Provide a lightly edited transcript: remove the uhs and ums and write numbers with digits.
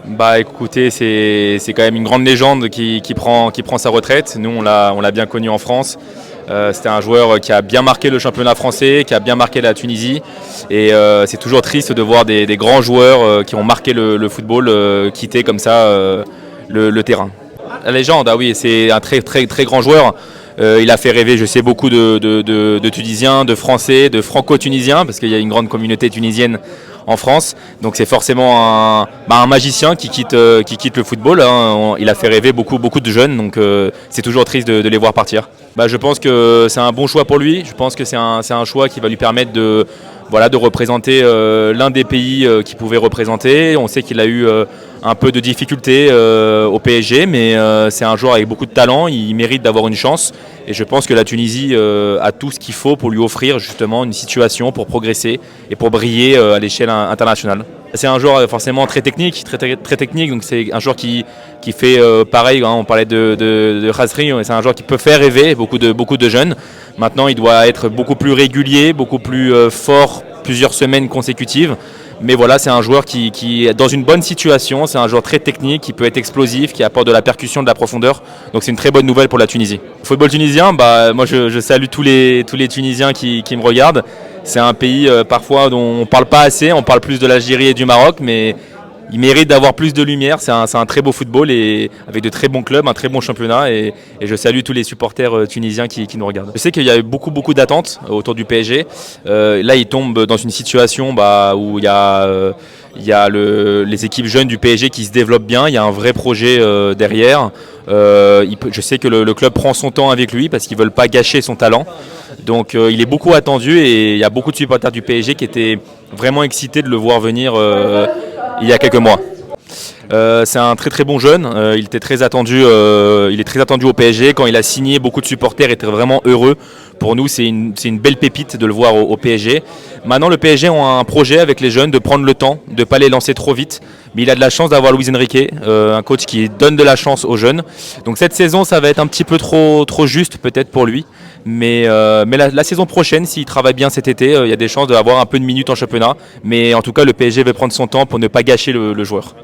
Bah écoutez, c'est quand même une grande légende qui prend sa retraite. Nous, on l'a bien connu en France. C'était un joueur qui a bien marqué le championnat français, qui a bien marqué la Tunisie. Et c'est toujours triste de voir des grands joueurs qui ont marqué le football quitter comme ça le terrain. La légende, ah oui, c'est un très, très, très grand joueur. Il a fait rêver, je sais, beaucoup de Tunisiens, de Français, de Franco-Tunisiens, parce qu'il y a une grande communauté tunisienne en France. Donc c'est forcément un magicien qui quitte le football, hein. Il a fait rêver beaucoup de jeunes, donc c'est toujours triste de les voir partir. Je pense que c'est un bon choix pour lui. Je pense que c'est un choix qui va lui permettre de représenter l'un des pays qu'il pouvait représenter. On sait qu'il a eu un peu de difficultés au PSG, mais c'est un joueur avec beaucoup de talent. Il mérite d'avoir une chance. Et je pense que la Tunisie a tout ce qu'il faut pour lui offrir justement une situation pour progresser et pour briller à l'échelle internationale. C'est un joueur forcément très technique, très technique. Donc c'est un joueur qui fait pareil. Hein, on parlait de Khazri, c'est un joueur qui peut faire rêver beaucoup de jeunes. Maintenant, il doit être beaucoup plus régulier, beaucoup plus fort plusieurs semaines consécutives. Mais voilà, c'est un joueur qui est dans une bonne situation. C'est un joueur très technique, qui peut être explosif, qui apporte de la percussion, de la profondeur. Donc c'est une très bonne nouvelle pour la Tunisie. Football tunisien, moi je salue tous les Tunisiens qui me regardent. C'est un pays parfois dont on ne parle pas assez. On parle plus de l'Algérie et du Maroc, mais il mérite d'avoir plus de lumière. C'est un très beau football et avec de très bons clubs, un très bon championnat. Et je salue tous les supporters tunisiens qui nous regardent. Je sais qu'il y a eu beaucoup d'attentes autour du PSG. Là, il tombe dans une situation où il y a les équipes jeunes du PSG qui se développent bien. Il y a un vrai projet derrière. Je sais que le club prend son temps avec lui parce qu'ils ne veulent pas gâcher son talent. Donc il est beaucoup attendu et il y a beaucoup de supporters du PSG qui étaient vraiment excités de le voir venir il y a quelques mois. C'est un très très bon jeune, il était très attendu, il est très attendu au PSG. Quand il a signé, beaucoup de supporters étaient vraiment heureux. Pour nous, c'est une belle pépite de le voir au PSG. Maintenant, le PSG a un projet avec les jeunes de prendre le temps, de ne pas les lancer trop vite. Mais il a de la chance d'avoir Luis Enrique, un coach qui donne de la chance aux jeunes. Donc cette saison, ça va être un petit peu trop juste peut-être pour lui. Mais la saison prochaine, s'il travaille bien cet été, il y a des chances d'avoir un peu de minutes en championnat. Mais en tout cas, le PSG va prendre son temps pour ne pas gâcher le joueur.